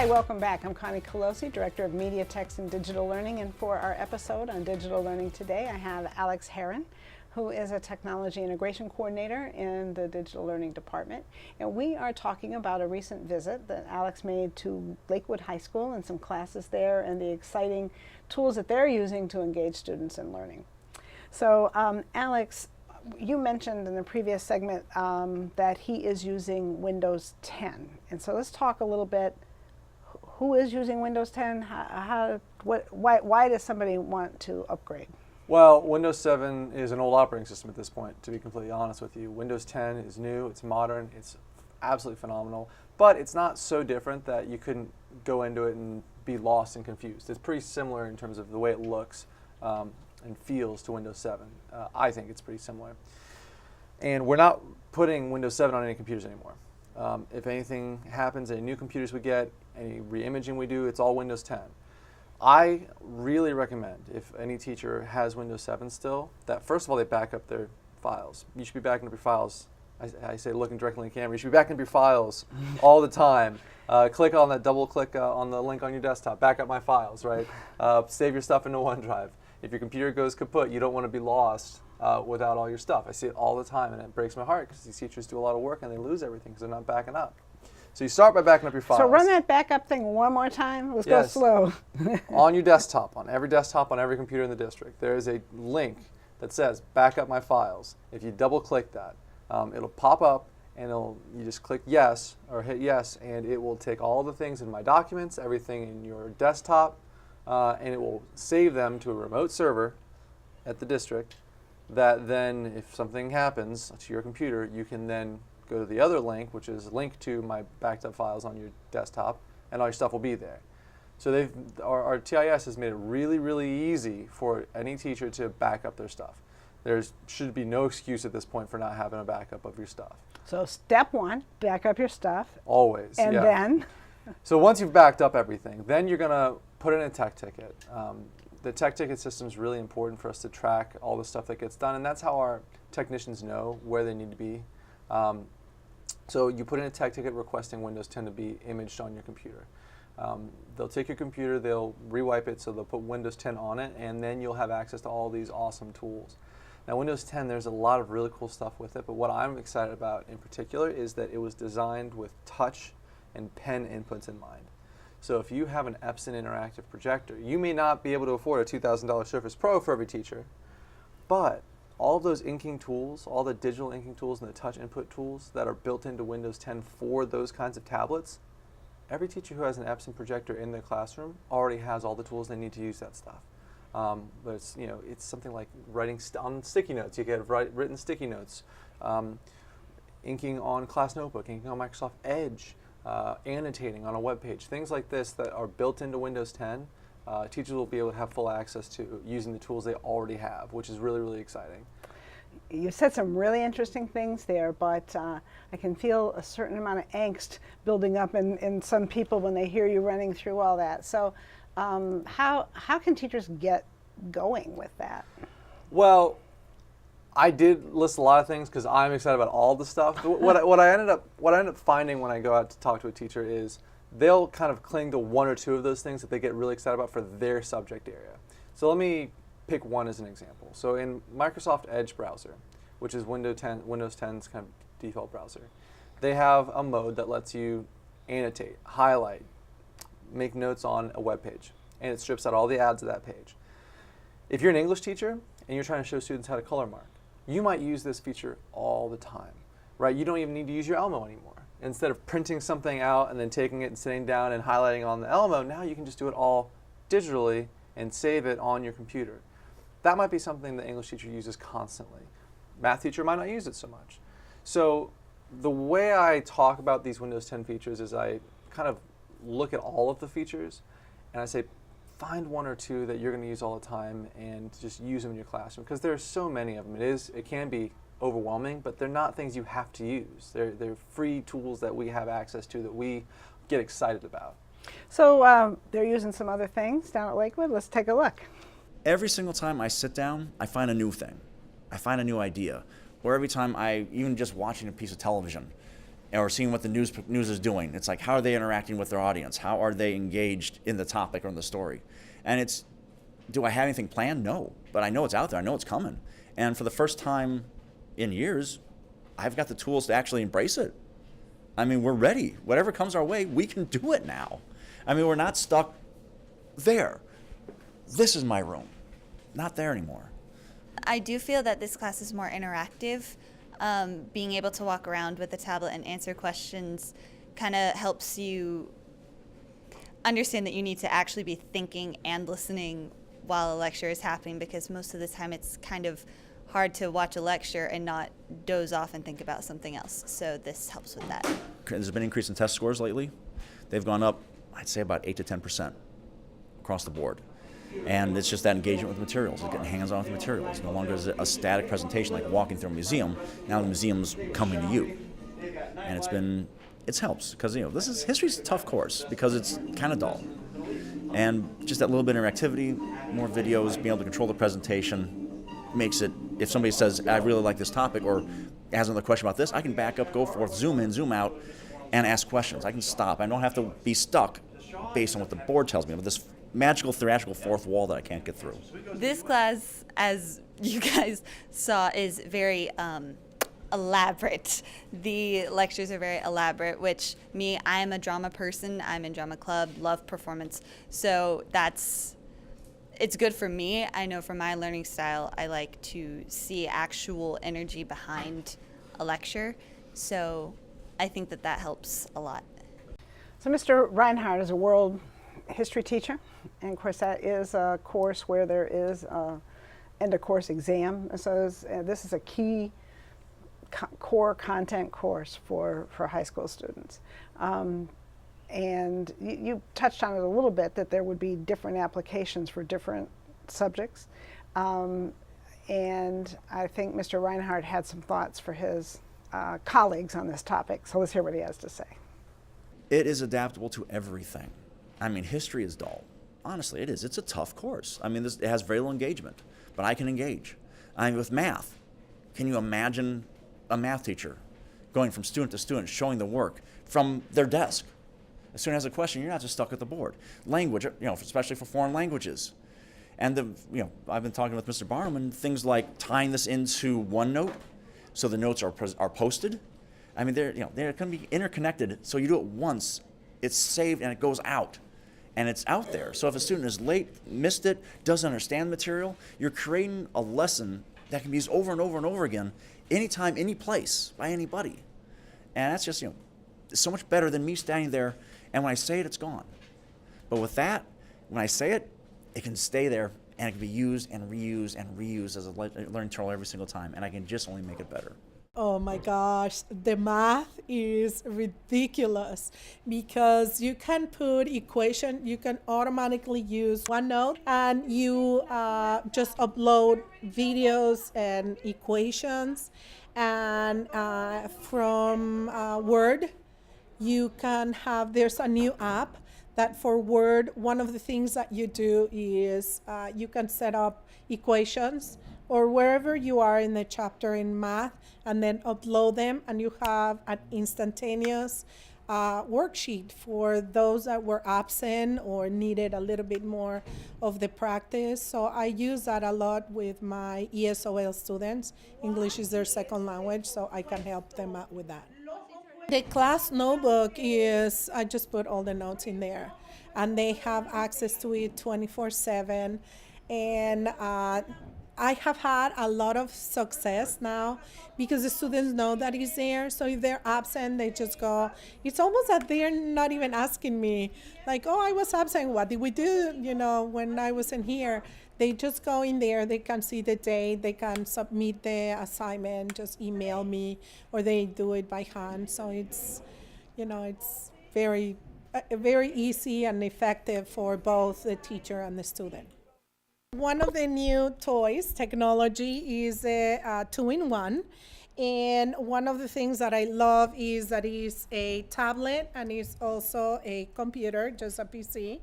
Hi, welcome back. I'm Connie Kolosey, Director of Media, Text, and Digital Learning, and for our episode on digital learning today, I have Alex Heeren, who is a Technology Integration Coordinator in the Digital Learning Department. And we are talking about a recent visit that Alex made to Lakewood High School and some classes there and the exciting tools that they're using to engage students in learning. So, Alex, you mentioned in the previous segment that he is using Windows 10. And so let's talk a little bit. Who is using Windows 10? Why does somebody want to upgrade? Well, Windows 7 is an old operating system at this point, to be completely honest with you. Windows 10 is new, it's modern, it's absolutely phenomenal, but it's not so different that you couldn't go into it and be lost and confused. It's pretty similar in terms of the way it looks and feels to Windows 7. I think it's pretty similar. And we're not putting Windows 7 on any computers anymore. If anything happens, any new computers we get, any re-imaging we do, it's all Windows 10. I really recommend, if any teacher has Windows 7 still, that first of all they back up their files. You should be backing up your files. I say looking directly in the camera. You should be backing up your files all the time. Click on that, double click on the link on your desktop. Back up my files, right? Save your stuff into OneDrive. If your computer goes kaput, you don't want to be lost without all your stuff. I see it all the time, and it breaks my heart because these teachers do a lot of work and they lose everything because they're not backing up. So you start by backing up your files. So run that backup thing one more time. Let's go slow. On your desktop, on every computer in the district, there is a link that says back up my files. If you double click that, it'll pop up and you just click yes or hit yes, and it will take all the things in my documents, everything in your desktop, and it will save them to a remote server at the district that then if something happens to your computer, you can then go to the other link, which is linked to my backed up files on your desktop, and all your stuff will be there. So our TIS has made it really, really easy for any teacher to back up their stuff. There should be no excuse at this point for not having a backup of your stuff. So step one, back up your stuff. Always. And then? So once you've backed up everything, then you're going to put in a tech ticket. The tech ticket system is really important for us to track all the stuff that gets done, and that's how our technicians know where they need to be. So you put in a tech ticket requesting Windows 10 to be imaged on your computer. They'll take your computer, they'll rewipe it, so they'll put Windows 10 on it, and then you'll have access to all these awesome tools. Now Windows 10, there's a lot of really cool stuff with it, but what I'm excited about in particular is that it was designed with touch and pen inputs in mind. So if you have an Epson interactive projector, you may not be able to afford a $2,000 Surface Pro for every teacher, but all of those inking tools, all the digital inking tools and the touch input tools that are built into Windows 10 for those kinds of tablets, every teacher who has an Epson projector in their classroom already has all the tools they need to use that stuff. But it's something like writing on sticky notes. You get written sticky notes, inking on Class Notebook, inking on Microsoft Edge, annotating on a web page, things like this that are built into Windows 10. Teachers will be able to have full access to using the tools they already have, which is really, really exciting. You said some really interesting things there, but I can feel a certain amount of angst building up in some people when they hear you running through all that. So how can teachers get going with that? Well, I did list a lot of things because I'm excited about all the stuff. What I ended up finding when I go out to talk to a teacher is they'll kind of cling to one or two of those things that they get really excited about for their subject area. So let me pick one as an example. So in Microsoft Edge browser, which is Windows 10's kind of default browser, they have a mode that lets you annotate, highlight, make notes on a web page, and it strips out all the ads of that page. If you're an English teacher and you're trying to show students how to color mark, you might use this feature all the time, right? You don't even need to use your Elmo anymore. Instead of printing something out and then taking it and sitting down and highlighting on the Elmo, now you can just do it all digitally and save it on your computer. That might be something the English teacher uses constantly. Math teacher might not use it so much. So the way I talk about these Windows 10 features is I kind of look at all of the features and I say, find one or two that you're going to use all the time and just use them in your classroom, because there are so many of them. It can be overwhelming, but they're not things you have to use. They're free tools that we have access to that we get excited about. So they're using some other things down at Lakewood. Let's take a look. Every single time I sit down, I find a new thing. I find a new idea. Or every time even just watching a piece of television, or seeing what the news is doing. It's like, how are they interacting with their audience? How are they engaged in the topic or in the story? And it's, do I have anything planned? No, but I know it's out there. I know it's coming. And for the first time in years, I've got the tools to actually embrace it. I mean, we're ready. Whatever comes our way, we can do it now. I mean, we're not stuck there. This is my room. Not there anymore. I do feel that this class is more interactive. Being able to walk around with a tablet and answer questions kind of helps you understand that you need to actually be thinking and listening while a lecture is happening, because most of the time it's kind of hard to watch a lecture and not doze off and think about something else. So this helps with that. There's been an increase in test scores lately. They've gone up, I'd say, about 8 to 10% across the board. And it's just that engagement with materials, it's getting hands-on with the materials. No longer is it a static presentation like walking through a museum. Now the museum's coming to you. And it helps, because history's a tough course because it's kind of dull. And just that little bit of interactivity, more videos, being able to control the presentation makes it, if somebody says, I really like this topic, or has another question about this, I can back up, go forth, zoom in, zoom out, and ask questions. I can stop. I don't have to be stuck based on what the board tells me, but this magical, theatrical fourth wall that I can't get through. This class, as you guys saw, is very elaborate. The lectures are very elaborate, which I'm a drama person. I'm in drama club, love performance. So it's good for me. I know from my learning style, I like to see actual energy behind a lecture. So I think that helps a lot. So Mr. Reinhardt is a world history teacher, and of course that is a course where there is an end-of-course exam. So this is a key core content course for high school students. And you touched on it a little bit, that there would be different applications for different subjects. And I think Mr. Reinhardt had some thoughts for his colleagues on this topic. So let's hear what he has to say. It is adaptable to everything. I mean, history is dull. Honestly, it is. It's a tough course. I mean, it has very little engagement, but I can engage. I mean, with math, can you imagine a math teacher going from student to student, showing the work from their desk? As soon as a question, you're not just stuck at the board. Language, especially for foreign languages. And I've been talking with Mr. Barnum, and things like tying this into OneNote, so the notes are posted. I mean, they're going to be interconnected. So you do it once, it's saved, and it goes out, and it's out there. So if a student is late, missed it, doesn't understand the material, you're creating a lesson that can be used over and over and over again, anytime, any place, by anybody. And that's just so much better than me standing there, and when I say it, it's gone. But with that, when I say it, it can stay there, and it can be used and reused and reused as a learning tool every single time, and I can just only make it better. Oh my gosh, the math is ridiculous, because you can put equation, you can automatically use OneNote, and you just upload videos and equations, and from Word, you can have, there's a new app that for Word, one of the things that you do is you can set up equations or wherever you are in the chapter in math, and then upload them, and you have an instantaneous worksheet for those that were absent or needed a little bit more of the practice. So I use that a lot with my ESOL students. English is their second language, so I can help them out with that. The class notebook is, I just put all the notes in there, and they have access to it 24/7. And I have had a lot of success now because the students know that it's there. So if they're absent, they just go, it's almost that they're not even asking me, like, oh, I was absent, what did we do, when I wasn't here? They just go in there, they can see the date, they can submit the assignment, just email me, or they do it by hand. So it's, it's very, very easy and effective for both the teacher and the student. One of the new toys, technology, is a two-in-one. And one of the things that I love is that it's a tablet and it's also a computer, just a PC.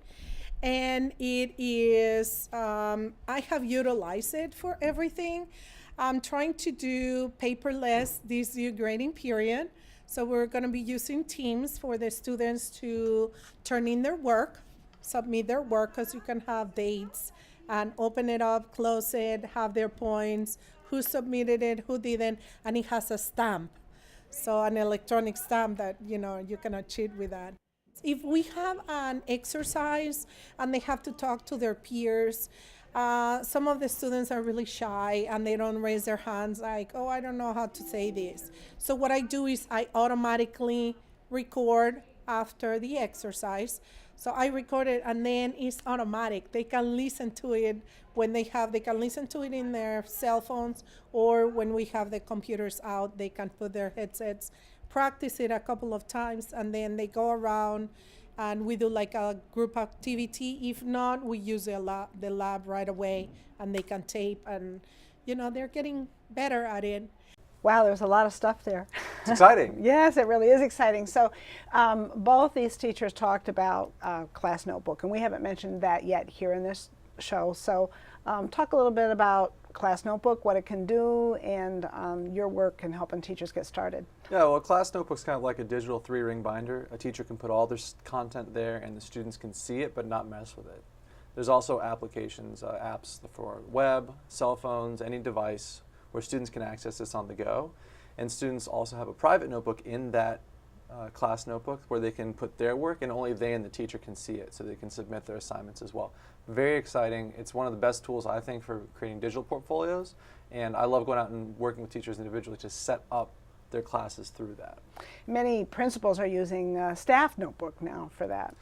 And it is, I have utilized it for everything. I'm trying to do paperless this year grading period. So we're going to be using Teams for the students to turn in their work, submit their work, because you can have dates and open it up, close it, have their points, who submitted it, who didn't, and it has a stamp. So an electronic stamp that, you cannot cheat with that. If we have an exercise and they have to talk to their peers, some of the students are really shy and they don't raise their hands like, oh, I don't know how to say this. So what I do is I automatically record after the exercise. So I record it and then it's automatic. They can listen to it they can listen to it in their cell phones, or when we have the computers out, they can put their headsets, practice it a couple of times, and then they go around and we do like a group activity. If not, we use the lab right away and they can tape, and they're getting better at it. Wow, there's a lot of stuff there. It's exciting. Yes, it really is exciting. So both these teachers talked about Class Notebook, and we haven't mentioned that yet here in this show. So talk a little bit about Class Notebook, what it can do, and your work in helping teachers get started. Yeah, well, Class Notebook's kind of like a digital 3-ring binder. A teacher can put all their content there and the students can see it but not mess with it. There's also applications, apps for web, cell phones, any device where students can access this on the go. And students also have a private notebook in that Class Notebook where they can put their work and only they and the teacher can see it, so they can submit their assignments as well. Very exciting. It's one of the best tools, I think, for creating digital portfolios, and I love going out and working with teachers individually to set up their classes through that. Many principals are using Staff Notebook now for that.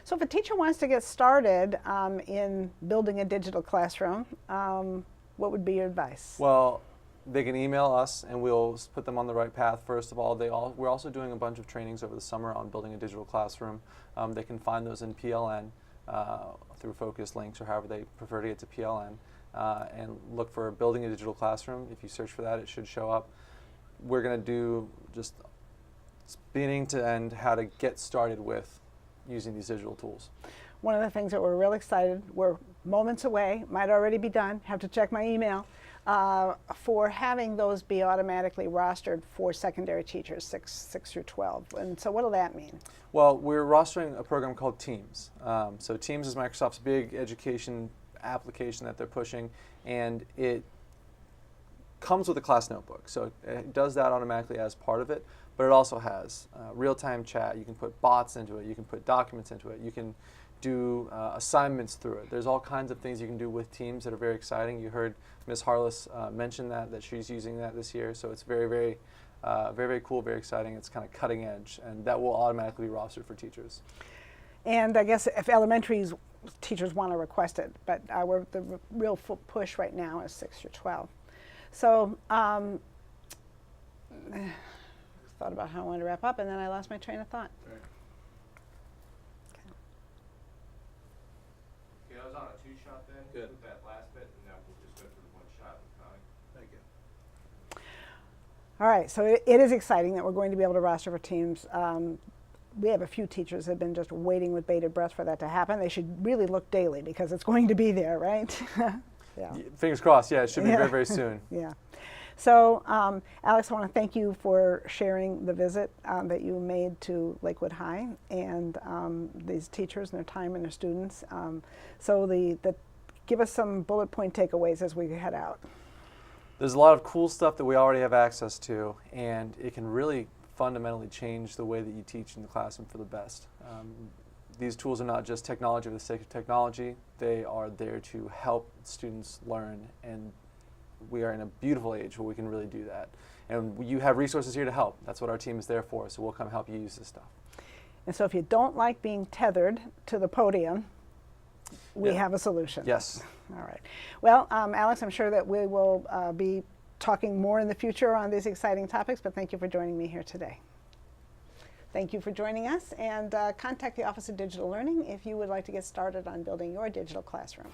So if a teacher wants to get started in building a digital classroom, what would be your advice? Well, they can email us and we'll put them on the right path. First of all, we're also doing a bunch of trainings over the summer on building a digital classroom. They can find those in PLN through focus links or however they prefer to get to PLN, and look for building a digital classroom. If you search for that, it should show up. We're going to do just beginning to end how to get started with using these digital tools. One of the things that we're real excited, we're moments away, might already be done, have to check my email, for having those be automatically rostered for secondary teachers, 6 through 12. And so what will that mean? Well, we're rostering a program called Teams. So Teams is Microsoft's big education application that they're pushing, and it comes with a Class Notebook. So it does that automatically as part of it, but it also has real-time chat. You can put bots into it. You can put documents into it. You can do assignments through it. There's all kinds of things you can do with Teams that are very exciting. You heard Ms. Harless mention that she's using that this year. So it's very, very, very cool, very exciting. It's kind of cutting edge, and that will automatically be rostered for teachers. And I guess if elementary teachers want to request it, but the real push right now is 6 through 12. So thought about how I wanted to wrap up, and then I lost my train of thought. Right. Okay, I was on a 2-shot then. Good. With that last bit, and now we'll just go through the 1-shot with Connie. Thank you. All right, so it is exciting that we're going to be able to roster for Teams. We have a few teachers that have been just waiting with bated breath for that to happen. They should really look daily because it's going to be there, right? Yeah. Fingers crossed. Yeah, it should be very, very soon. Yeah. So, Alex, I want to thank you for sharing the visit that you made to Lakewood High and these teachers and their time and their students. Give us some bullet point takeaways as we head out. There's a lot of cool stuff that we already have access to, and it can really fundamentally change the way that you teach in the classroom for the best. These tools are not just technology for the sake of technology. They are there to help students learn, and we are in a beautiful age where we can really do that. And you have resources here to help. That's what our team is there for, so we'll come help you use this stuff. And so if you don't like being tethered to the podium, we have a solution. Yes. All right. Well, Alex, I'm sure that we will be talking more in the future on these exciting topics, but thank you for joining me here today. Thank you for joining us, and contact the Office of Digital Learning if you would like to get started on building your digital classroom.